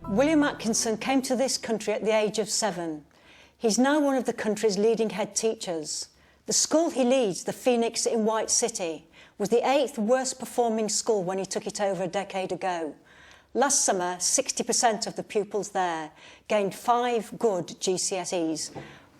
William Atkinson came to this country at the age of 7. He's now one of the country's leading head teachers. The school he leads, the Phoenix in White City, was the 8th worst performing school when he took it over a decade ago. Last summer, 60% of the pupils there gained 5 good GCSEs.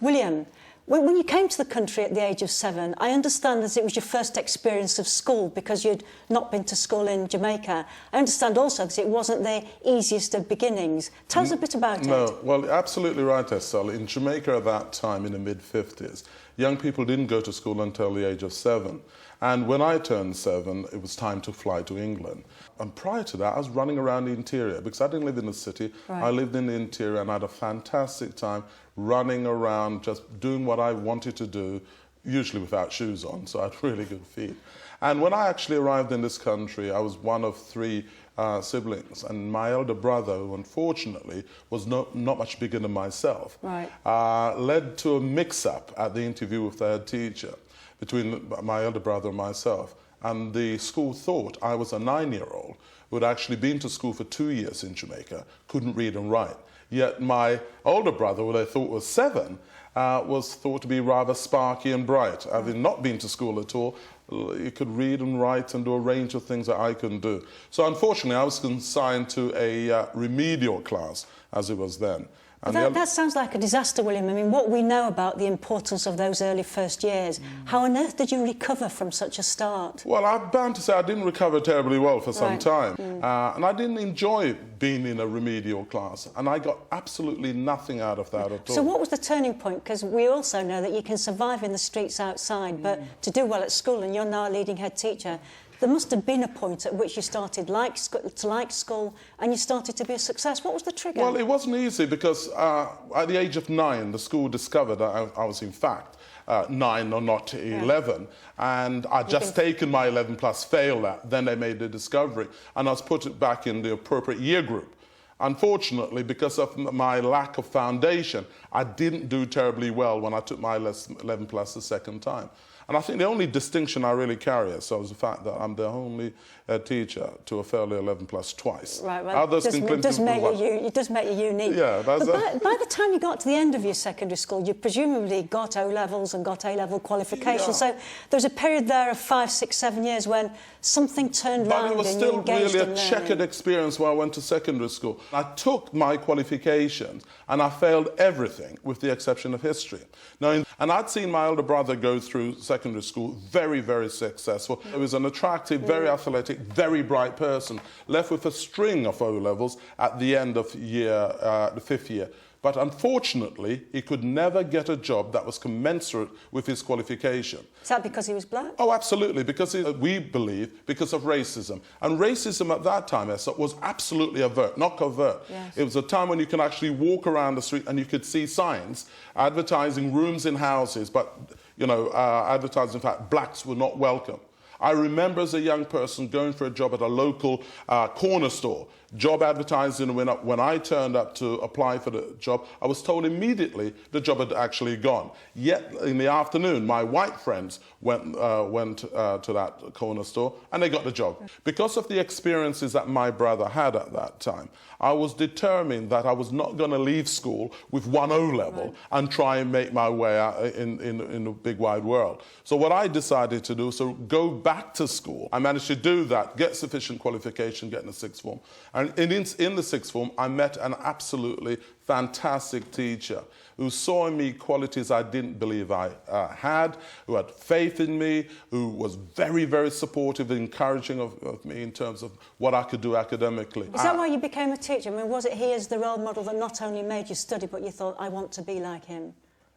William, when you came to the country at the age of 7, I understand that it was your first experience of school because you'd not been to school in Jamaica. I understand also that it wasn't the easiest of beginnings. Tell us a bit about it. No, well, absolutely right, Estelle. In Jamaica at that time, in the mid-50s, young people didn't go to school until the age of 7. And when I turned 7, it was time to fly to England. And prior to that, I was running around the interior because I didn't live in the city. Right. I lived in the interior and I had a fantastic time running around, just doing what I wanted to do, usually without shoes on, so I had really good feet. And when I actually arrived in this country, I was one of 3 siblings, and my elder brother, who unfortunately was not much bigger than myself, right, led to a mix-up at the interview with the head teacher between my elder brother and myself. And the school thought I was a 9-year-old who had actually been to school for 2 years in Jamaica, couldn't read and write. Yet my older brother, who they thought was 7, was thought to be rather sparky and bright. Having not been to school at all, he could read and write and do a range of things that I couldn't do. So unfortunately, I was consigned to a remedial class, as it was then. And that sounds like a disaster, William. I mean, what we know about the importance of those early first years, how on earth did you recover from such a start? Well, I'm bound to say I didn't recover terribly well for some time. And I didn't enjoy being in a remedial class. And I got absolutely nothing out of that at all. So what was the turning point? Because we also know that you can survive in the streets outside, but to do well at school, and you're now a leading head teacher, there must have been a point at which you started to like school and you started to be a success. What was the trigger? Well, it wasn't easy because at the age of 9, the school discovered that I was in fact 9 or not 11, and I'd just taken my 11 plus, failed that. Then they made the discovery and I was put back in the appropriate year group. Unfortunately, because of my lack of foundation, I didn't do terribly well when I took my 11 plus the second time. And I think the only distinction I really carry is the fact that I'm the only teacher to have failed the 11 plus twice. Right, well, it does make you unique. Yeah, but by the time you got to the end of your secondary school, you presumably got O-levels and got A-level qualifications. Yeah. So there was a period there of 5, 6, 7 years when something turned round and you engaged in learning. But it was still really a checkered experience when I went to secondary school. I took my qualifications and I failed everything with the exception of history. Now, and I'd seen my elder brother go through secondary school, very, very successful. He was an attractive, very athletic, very bright person, left with a string of O-levels at the end of the 5th year. But unfortunately, he could never get a job that was commensurate with his qualification. Is that because he was black? Oh, absolutely, because we believe because of racism. And racism at that time, Esther, was absolutely overt, not covert. Yes. It was a time when you can actually walk around the street and you could see signs advertising rooms in houses, but, you know, advertising, in fact, blacks were not welcome. I remember as a young person going for a job at a local corner store, job advertising. When I turned up to apply for the job, I was told immediately the job had actually gone. Yet in the afternoon, my white friends went to that corner store and they got the job. Because of the experiences that my brother had at that time, I was determined that I was not going to leave school with 1 O-level and try and make my way out in the big wide world. So what I decided to do was to go back to school. I managed to do that, get sufficient qualification, get in the 6th form. And in the 6th form, I met an absolutely fantastic teacher who saw in me qualities I didn't believe I had, who had faith in me, who was very, very supportive and encouraging of me in terms of what I could do academically. Is that why you became a teacher? I mean, was it he as the role model that not only made you study, but you thought, I want to be like him?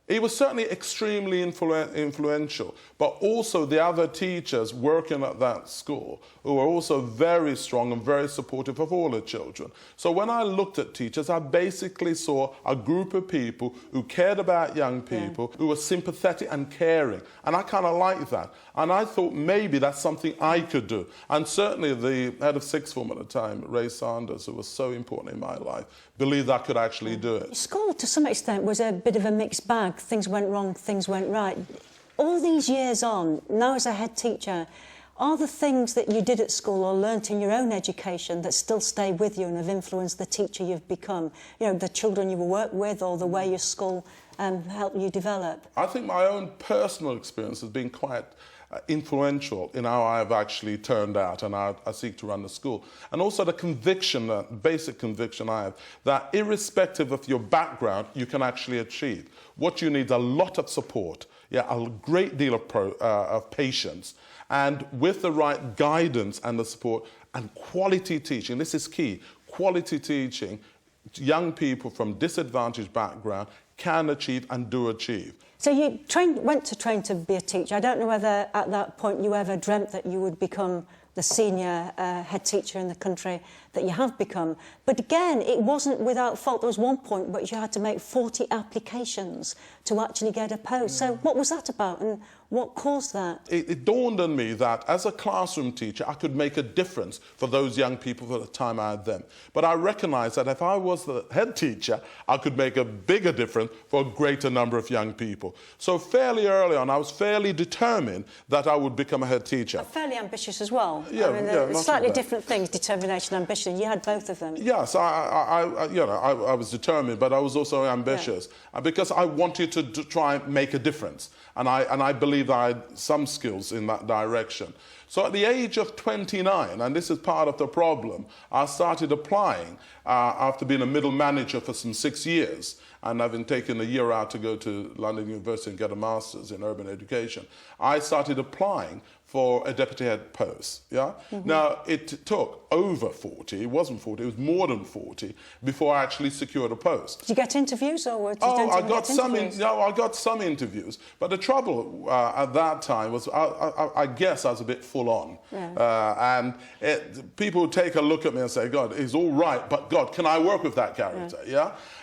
He was certainly extremely influential, but also the other teachers working at that school who were also very strong and very supportive of all the children. So when I looked at teachers, I basically saw a group of people who cared about young people, who were sympathetic and caring, and I kind of liked that. And I thought maybe that's something I could do. And certainly the head of 6th form at the time, Ray Sanders, who was so important in my life, believed I could actually do it. School, to some extent, was a bit of a mixed bag. Things went wrong, things went right. All these years on, now as a head teacher, are the things that you did at school or learnt in your own education that still stay with you and have influenced the teacher you've become? You know, the children you work with or the way your school helped you develop? I think my own personal experience has been quite influential in how I've actually turned out and how I seek to run the school. And also the conviction, the basic conviction I have, that irrespective of your background, you can actually achieve. What you need is a lot of support, a great deal of patience, and with the right guidance and the support and quality teaching, this is key, quality teaching, young people from disadvantaged background can achieve and do achieve. So you went to train to be a teacher. I don't know whether at that point you ever dreamt that you would become the senior head teacher in the country that you have become. But again, it wasn't without fault. There was one point where you had to make 40 applications to actually get a post. So what was that about and what caused that? It dawned on me that as a classroom teacher, I could make a difference for those young people for the time I had them. But I recognised that if I was the head teacher, I could make a bigger difference for a greater number of young people. So fairly early on, I was fairly determined that I would become a head teacher. But fairly ambitious as well. Yeah, I mean, slightly different things, determination, ambition. You had both of them. Yes, I was determined, but I was also ambitious because I wanted to try and make a difference. And I believe I had some skills in that direction. So at the age of 29, and this is part of the problem, I started applying after being a middle manager for some 6 years. And having taken a year out to go to London University and get a master's in urban education, I started applying for a deputy head post, Now, it took over 40, it wasn't 40, it was more than 40, before I actually secured a post. Did you get interviews or did you I got some interviews, but the trouble at that time was, I guess I was a bit full on. And people would take a look at me and say, God, he's all right, but God, can I work with that character,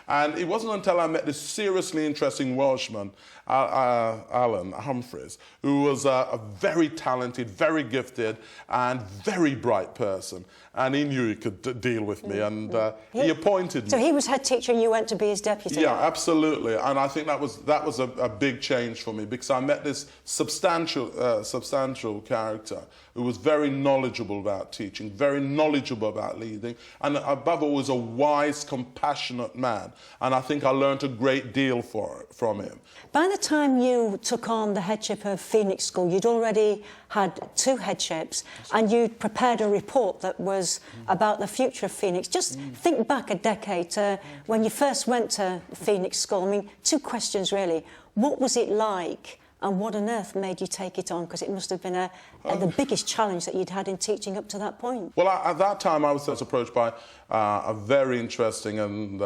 And it wasn't until I met this seriously interesting Welshman, Alan Humphreys, who was a very talented, very gifted, and very bright person. And he knew he could deal with me, and he appointed me. So he was head teacher and you went to be his deputy? Yeah, absolutely. And I think that was a big change for me, because I met this substantial character who was very knowledgeable about teaching, very knowledgeable about leading, and above all was a wise, compassionate man. And I think I learned a great deal from him. By the time you took on the headship of Phoenix School, you'd already had 2 headships, and you'd prepared a report that was about the future of Phoenix. Just think back a decade to when you first went to Phoenix School. I mean, 2 questions really. What was it like, and what on earth made you take it on? Because it must have been the biggest challenge that you'd had in teaching up to that point. Well, at that time, I was approached by a very interesting and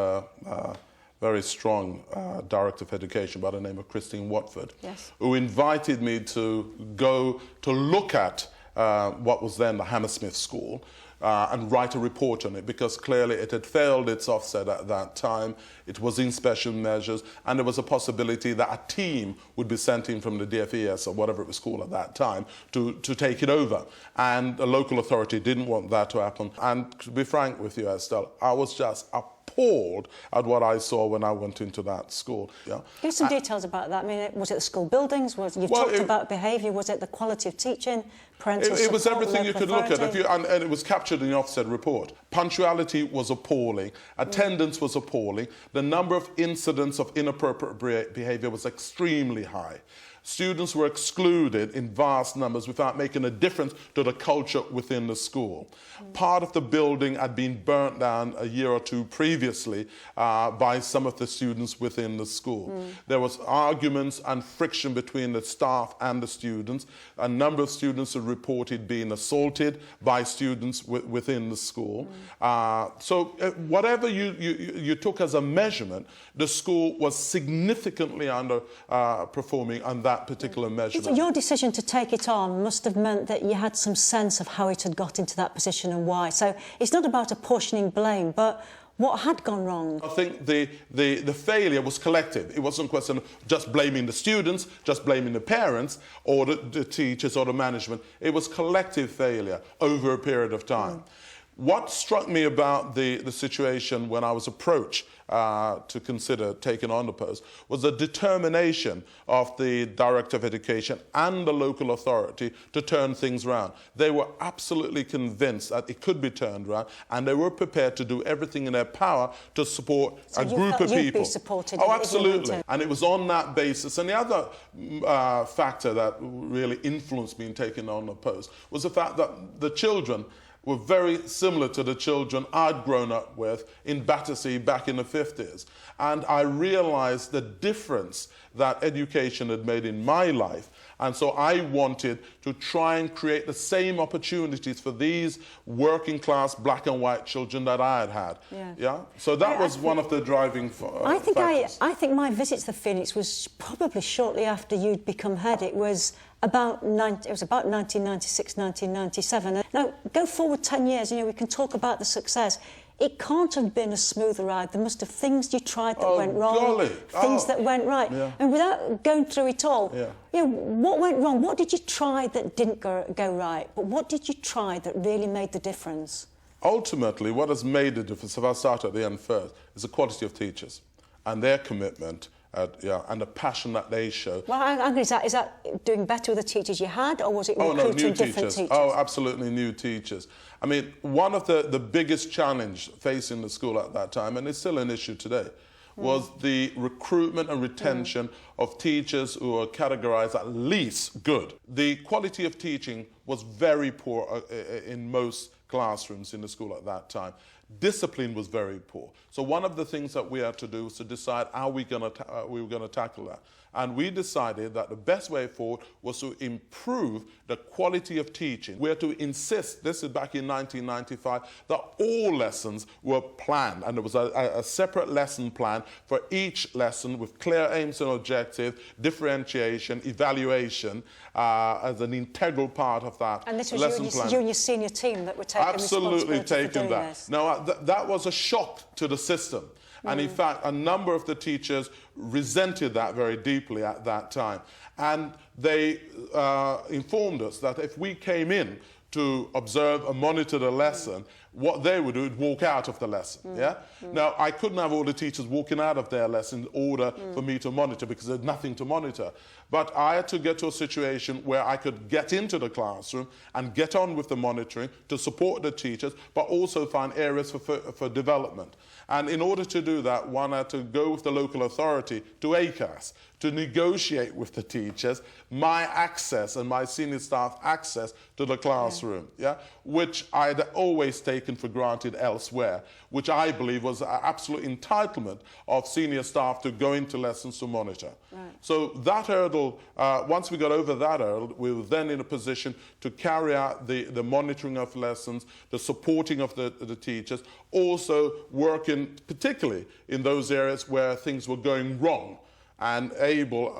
very strong director of education by the name of Christine Watford, who invited me to go to look at what was then the Hammersmith School, and write a report on it, because clearly it had failed its offset at that time. It was in special measures, and there was a possibility that a team would be sent in from the DFES or whatever it was called at that time to take it over. And the local authority didn't want that to happen. And to be frank with you, Estelle, I was just appalled at what I saw when I went into that school. Give some details about that. I mean, was it the school buildings? You've talked about behaviour. Was it the quality of teaching? It was everything you could look at, and it was captured in the Ofsted report. Punctuality was appalling, attendance was appalling, the number of incidents of inappropriate behaviour was extremely high. Students were excluded in vast numbers without making a difference to the culture within the school. Part of the building had been burnt down a year or 2 previously by some of the students within the school. There was arguments and friction between the staff and the students. A number of students had reported being assaulted by students within the school. So whatever you took as a measurement, the school was significantly underperforming on that particular measurement. Your decision to take it on must have meant that you had some sense of how it had got into that position and why. So it's not about apportioning blame, but what had gone wrong? I think the failure was collective. It wasn't a question of just blaming the students, just blaming the parents, or the teachers or the management. It was collective failure over a period of time. What struck me about the situation when I was approached to consider taking on the post was the determination of the Director of Education and the local authority to turn things around. They were absolutely convinced that it could be turned around, and they were prepared to do everything in their power to support a group of people. Be supported oh, absolutely. And it was on that basis. And the other factor that really influenced me in taking on the post was the fact that the children were very similar to the children I'd grown up with in Battersea back in the 50s. And I realized the difference that education had made in my life. And so I wanted to try and create the same opportunities for these working class black and white children that I had had. Yeah? So that was one of the driving factors. I think my visit to the Phoenix was probably shortly after you'd become head. It was about 1996, 1997. Now, go forward 10 years, we can talk about the success. It can't have been a smooth ride. There must have things you tried that went wrong, things that went right. Yeah. And without going through it all, what went wrong? What did you try that didn't go right? But what did you try that really made the difference? Ultimately, what has made the difference, if I start at the end first, is the quality of teachers and their commitment and the passion that they show. Well, is that doing better with the teachers you had, or was it recruiting different teachers? Oh, absolutely new teachers. I mean, one of the biggest challenge facing the school at that time, and it's still an issue today, was the recruitment and retention of teachers who are categorized at least good. The quality of teaching was very poor in most classrooms in the school at that time. Discipline was very poor. So one of the things that we had to do was to decide how we were going to tackle that. And we decided that the best way forward was to improve the quality of teaching. We had to insist, this is back in 1995, that all lessons were planned. And there was a separate lesson plan for each lesson with clear aims and objectives, differentiation, evaluation as an integral part of that lesson plan. And this was you and your senior team that were taking Absolutely responsibility taking for doing that. this. Now, that was a shock to the system. And in fact, a number of the teachers resented that very deeply at that time. And they informed us that if we came in to observe and monitor the lesson, what they would do is walk out of the lesson. Now, I couldn't have all the teachers walking out of their lesson in order for me to monitor, because there's nothing to monitor. But I had to get to a situation where I could get into the classroom and get on with the monitoring to support the teachers, but also find areas for development. And in order to do that, one had to go with the local authority to ACAS to negotiate with the teachers my access and my senior staff access to the classroom, which I'd always taken for granted elsewhere, which I believe was an absolute entitlement of senior staff to go into lessons to monitor. So that hurdle, once we got over that hurdle, we were then in a position to carry out the monitoring of lessons, the supporting of the teachers, also working particularly in those areas where things were going wrong, and able,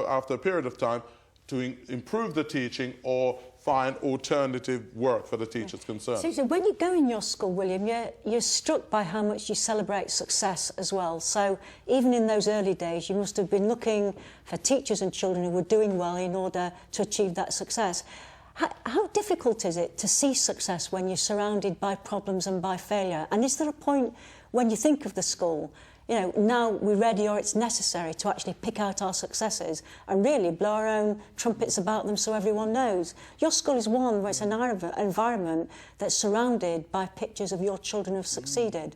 after a period of time, to improve the teaching or find alternative work for the teachers concerned. So when you go in your school, William, you're struck by how much you celebrate success as well. So even in those early days, you must have been looking for teachers and children who were doing well in order to achieve that success. How difficult is it to see success when you're surrounded by problems and by failure? And is there a point when you think of the school, now we're ready or it's necessary to actually pick out our successes and really blow our own trumpets about them so everyone knows? Your school is one where it's an environment that's surrounded by pictures of your children who've succeeded.